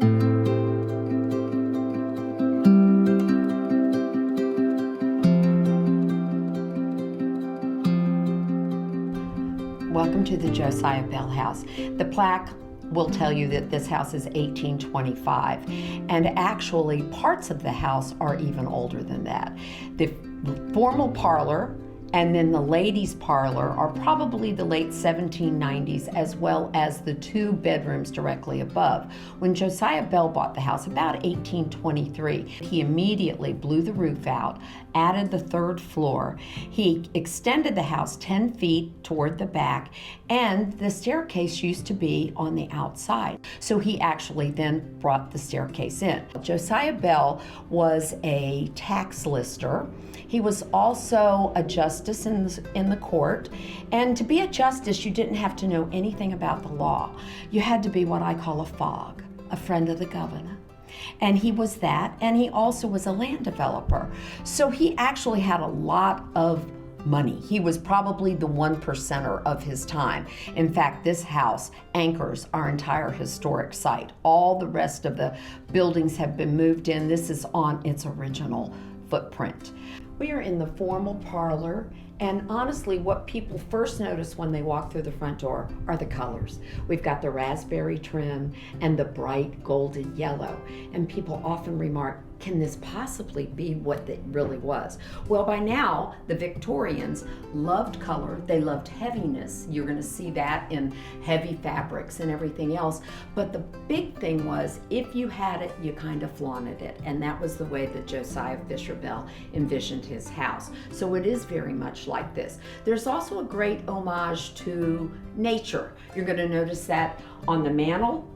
Welcome to the Josiah Bell House. The plaque will tell you that this house is 1825, and actually parts of the house are even older than that. The formal parlor and then the ladies' parlor are probably the late 1790s, as well as the two bedrooms directly above. When Josiah Bell bought the house about 1823, he immediately blew the roof out, added the third floor. He extended the house 10 feet toward the back, and the staircase used to be on the outside. So he actually then brought the staircase in. Josiah Bell was a tax lister. He was also a justice in the court, and to be a justice, you didn't have to know anything about the law. You had to be what I call a FOG, a friend of the governor. And he was that, and he also was a land developer. So he actually had a lot of money. He was probably the 1%er of his time. In fact, this house anchors our entire historic site. All the rest of the buildings have been moved in. This is on its original footprint. We are in the formal parlor, and honestly, what people first notice when they walk through the front door are the colors. We've got the raspberry trim and the bright golden yellow, and people often remark, can this possibly be what it really was? Well, by now, the Victorians loved color. They loved heaviness. You're going to see that in heavy fabrics and everything else. But the big thing was, if you had it, you kind of flaunted it. And that was the way that Josiah Fisher Bell envisioned his house. So it is very much like this. There's also a great homage to nature. You're going to notice that on the mantle.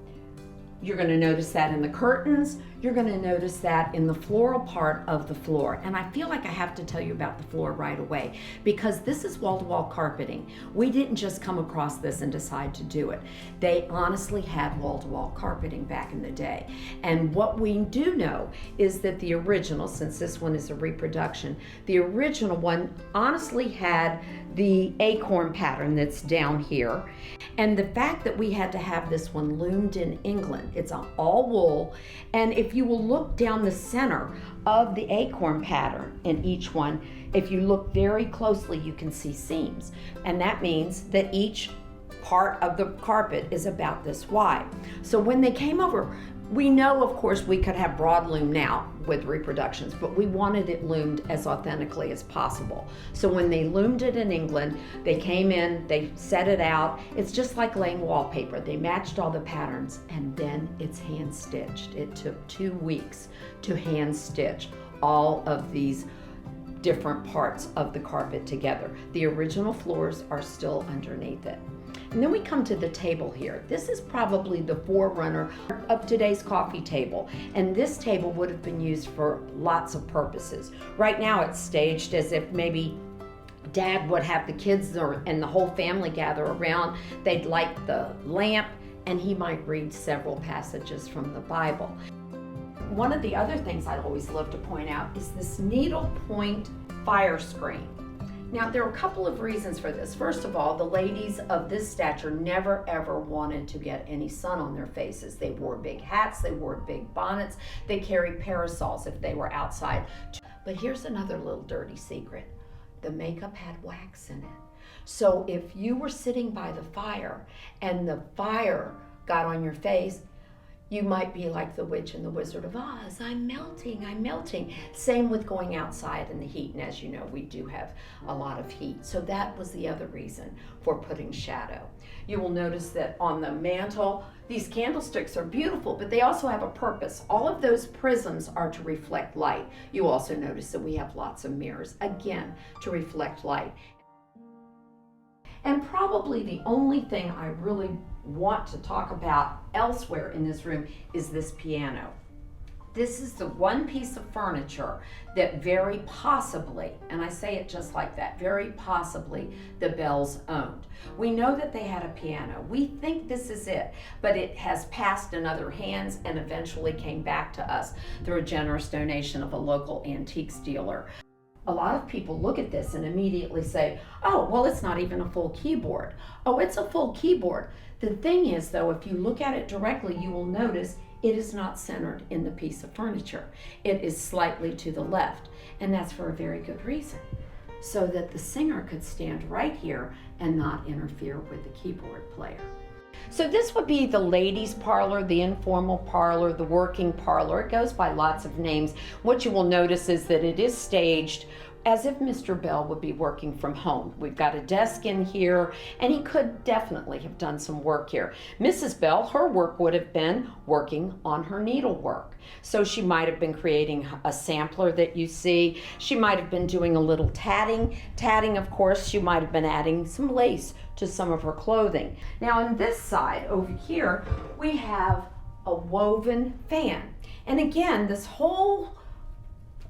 You're going to notice that in the curtains. You're going to notice that in the floral part of the floor. And I feel like I have to tell you about the floor right away, because this is wall-to-wall carpeting. We didn't just come across this and decide to do it. They honestly had wall-to-wall carpeting back in the day. And what we do know is that the original, since this one is a reproduction, the original one honestly had the acorn pattern that's down here. And the fact that we had to have this one loomed in England, it's all wool, and if you will look down the center of the acorn pattern in each one, if you look very closely, you can see seams. And that means that each part of the carpet is about this wide. So when they came over, we know, of course, we could have broad loom now with reproductions, but we wanted it loomed as authentically as possible. So when they loomed it in England, they came in, they set it out. It's just like laying wallpaper. They matched all the patterns, and then it's hand stitched. It took 2 weeks to hand stitch all of these different parts of the carpet together. The original floors are still underneath it. And then we come to the table here. This is probably the forerunner of today's coffee table. And this table would have been used for lots of purposes. Right now it's staged as if maybe Dad would have the kids and the whole family gather around. They'd light the lamp, and he might read several passages from the Bible. One of the other things I'd always love to point out is this needlepoint fire screen. Now, there are a couple of reasons for this. First of all, the ladies of this stature never ever wanted to get any sun on their faces. They wore big hats, they wore big bonnets, they carried parasols if they were outside. But here's another little dirty secret. The makeup had wax in it. So if you were sitting by the fire and the fire got on your face, you might be like the witch in the Wizard of Oz. I'm melting, I'm melting. Same with going outside in the heat. And as you know, we do have a lot of heat. So that was the other reason for putting shadow. You will notice that on the mantle, these candlesticks are beautiful, but they also have a purpose. All of those prisms are to reflect light. You also notice that we have lots of mirrors, again, to reflect light. And probably the only thing I really want to talk about elsewhere in this room is this piano. This is the one piece of furniture that very possibly, and I say it just like that, very possibly the Bells owned. We know that they had a piano. We think this is it, but it has passed in other hands and eventually came back to us through a generous donation of a local antiques dealer. A lot of people look at this and immediately say, oh, well, it's not even a full keyboard. Oh, it's a full keyboard. The thing is, though, if you look at it directly, you will notice it is not centered in the piece of furniture. It is slightly to the left, and that's for a very good reason, so that the singer could stand right here and not interfere with the keyboard player. So this would be the ladies' parlor, the informal parlor, the working parlor. It goes by lots of names. What you will notice is that it is staged as if Mr. Bell would be working from home. We've got a desk in here, and he could definitely have done some work here. Mrs. Bell, her work would have been working on her needlework. So she might have been creating a sampler that you see. She might have been doing a little tatting. Tatting, of course, she might have been adding some lace to some of her clothing. Now on this side over here, we have a woven fan. And again, this whole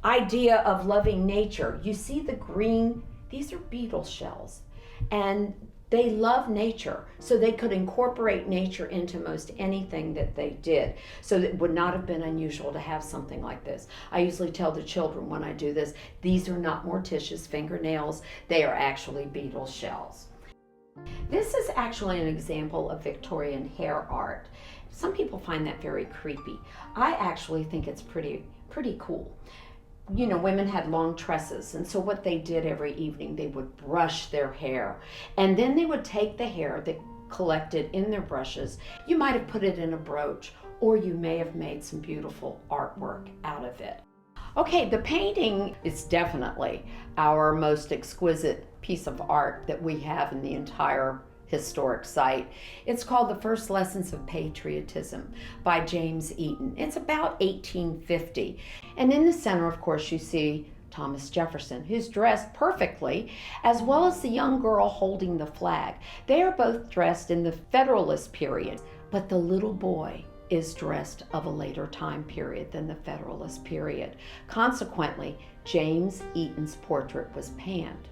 idea of loving nature. You see the green, these are beetle shells, and they love nature, so they could incorporate nature into most anything that they did. So it would not have been unusual to have something like this. I usually tell the children when I do this, these are not Morticia's fingernails, they are actually beetle shells. This is actually an example of Victorian hair art. Some people find that very creepy. I actually think it's pretty cool. You know, women had long tresses, and so what they did every evening, they would brush their hair, and then they would take the hair that collected in their brushes. You might have put it in a brooch, or you may have made some beautiful artwork out of it. Okay, the painting is definitely our most exquisite piece of art that we have in the entire historic site. It's called The First Lessons of Patriotism by James Eaton. It's about 1850. And in the center, of course, you see Thomas Jefferson, who's dressed perfectly, as well as the young girl holding the flag. They are both dressed in the Federalist period, but the little boy is dressed of a later time period than the Federalist period. Consequently, James Eaton's portrait was panned.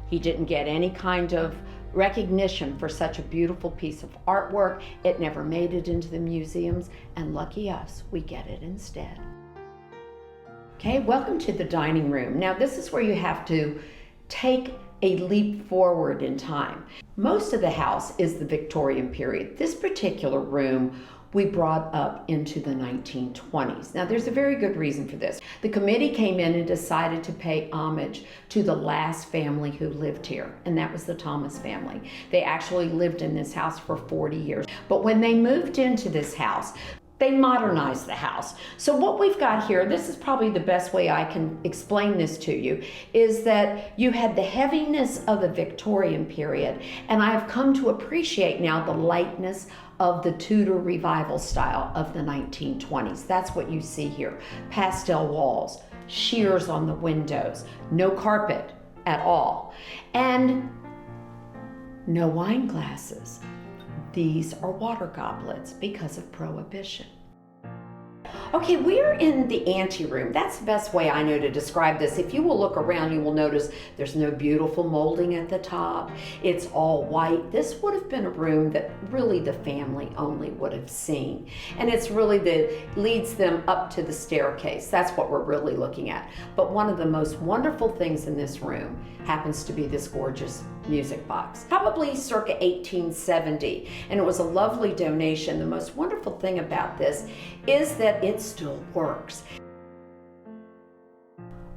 He didn't get any kind of recognition for such a beautiful piece of artwork. It never made it into the museums, and lucky us, we get it instead. Okay, welcome to the dining room. Now this is where you have to take a leap forward in time. Most of the house is the Victorian period. This particular room we brought up into the 1920s. Now there's a very good reason for this. The committee came in and decided to pay homage to the last family who lived here, and that was the Thomas family. They actually lived in this house for 40 years. But when they moved into this house, they modernized the house. So what we've got here, this is probably the best way I can explain this to you, is that you had the heaviness of the Victorian period, and I have come to appreciate now the lightness of the Tudor revival style of the 1920s. That's what you see here. Pastel walls, sheers on the windows, no carpet at all, and no wine glasses. These are water goblets because of Prohibition. Okay, we're in the anteroom. That's the best way I know to describe this. If you will look around, you will notice there's no beautiful molding at the top. It's all white. This would have been a room that really the family only would have seen. And it's really leads them up to the staircase. That's what we're really looking at. But one of the most wonderful things in this room happens to be this gorgeous music box, probably circa 1870, and it was a lovely donation. The most wonderful thing about this is that it still works.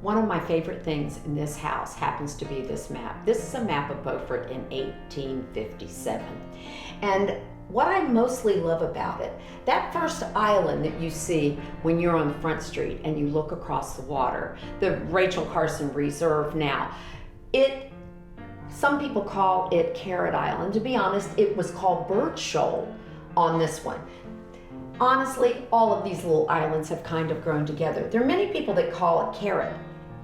One of my favorite things in this house happens to be this map. This is a map of Beaufort in 1857, and what I mostly love about it, that first island that you see when you're on Front Street and you look across the water, the Rachel Carson Reserve now, some people call it Carrot Island. To be honest, it was called Bird Shoal on this one. Honestly, all of these little islands have kind of grown together. There are many people that call it Carrot.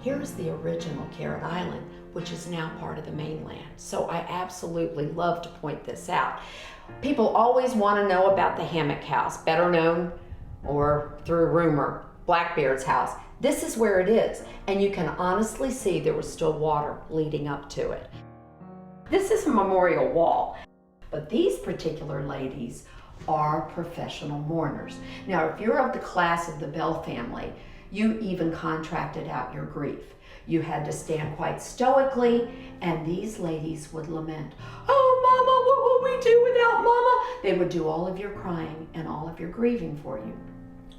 Here's the original Carrot Island, which is now part of the mainland. So I absolutely love to point this out. People always want to know about the Hammock House, better known, or through rumor, Blackbeard's house. This is where it is, and you can honestly see there was still water leading up to it. This is a memorial wall, but these particular ladies are professional mourners. Now, if you're of the class of the Bell family, you even contracted out your grief. You had to stand quite stoically, and these ladies would lament, "Oh, Mama, what will we do without Mama. They would do all of your crying and all of your grieving for you.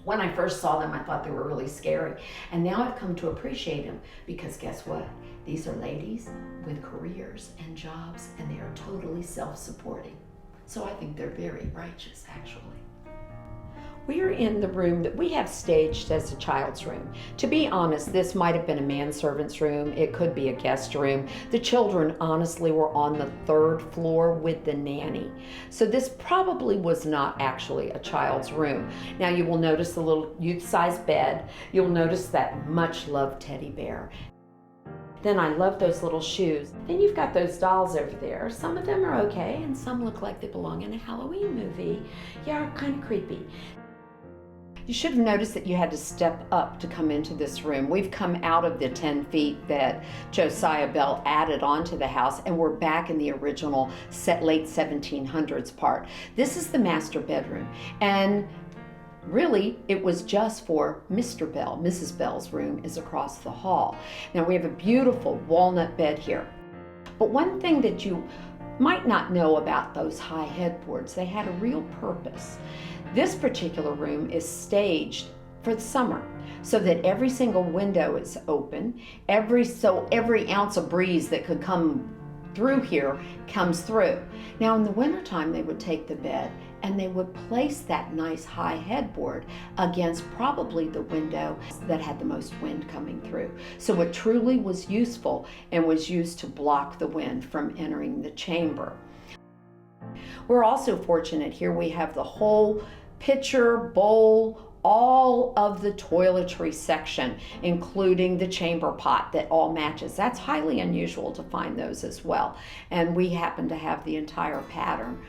When I first saw them, I thought they were really scary. And now I've come to appreciate them because guess what? These are ladies with careers and jobs, and they are totally self-supporting. So I think they're very righteous, actually. We are in the room that we have staged as a child's room. To be honest, this might have been a manservant's room. It could be a guest room. The children honestly were on the 3rd floor with the nanny. So this probably was not actually a child's room. Now you will notice the little youth-sized bed. You'll notice that much-loved teddy bear. Then I love those little shoes. Then you've got those dolls over there. Some of them are okay, and some look like they belong in a Halloween movie. Yeah, kind of creepy. You should have noticed that you had to step up to come into this room. We've come out of the 10 feet that Josiah Bell added onto the house, and we're back in the original late 1700s part. This is the master bedroom, and really it was just for Mr. Bell. Mrs. Bell's room is across the hall. Now we have a beautiful walnut bed here. But one thing that you might not know about those high headboards, they had a real purpose. This particular room is staged for the summer so that every single window is open, every ounce of breeze that could come through here comes through. Now in the wintertime they would take the bed and they would place that nice high headboard against probably the window that had the most wind coming through. So it truly was useful and was used to block the wind from entering the chamber. We're also fortunate here we have the whole pitcher, bowl, all of the toiletry section, including the chamber pot that all matches. That's highly unusual to find those as well. And we happen to have the entire pattern.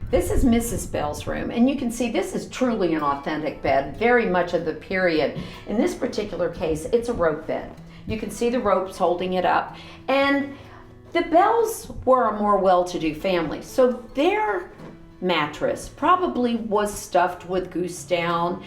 This is Mrs. Bell's room, and you can see this is truly an authentic bed, very much of the period. In this particular case, it's a rope bed. You can see the ropes holding it up, and the Bells were a more well-to-do family, so their mattress probably was stuffed with goose down,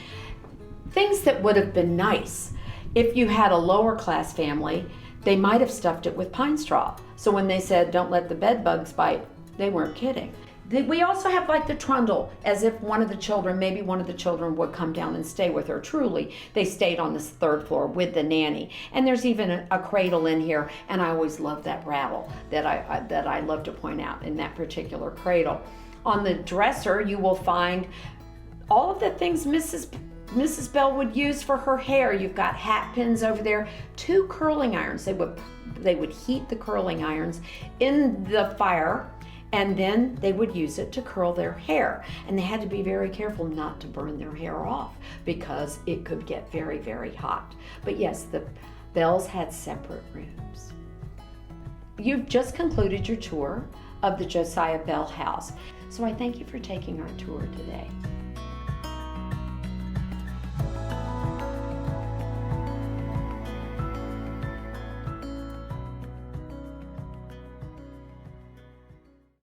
things that would have been nice. If you had a lower class family, they might have stuffed it with pine straw. So when they said, don't let the bed bugs bite, they weren't kidding. We also have like the trundle, as if maybe one of the children would come down and stay with her. Truly, they stayed on this 3rd floor with the nanny. And there's even a cradle in here, and I always love that rattle that I love to point out in that particular cradle. On the dresser, you will find all of the things Mrs. Bell would use for her hair. You've got hat pins over there, 2 curling irons. They would heat the curling irons in the fire, and then they would use it to curl their hair. And they had to be very careful not to burn their hair off because it could get very, very hot. But yes, the Bells had separate rooms. You've just concluded your tour of the Josiah Bell house. So I thank you for taking our tour today.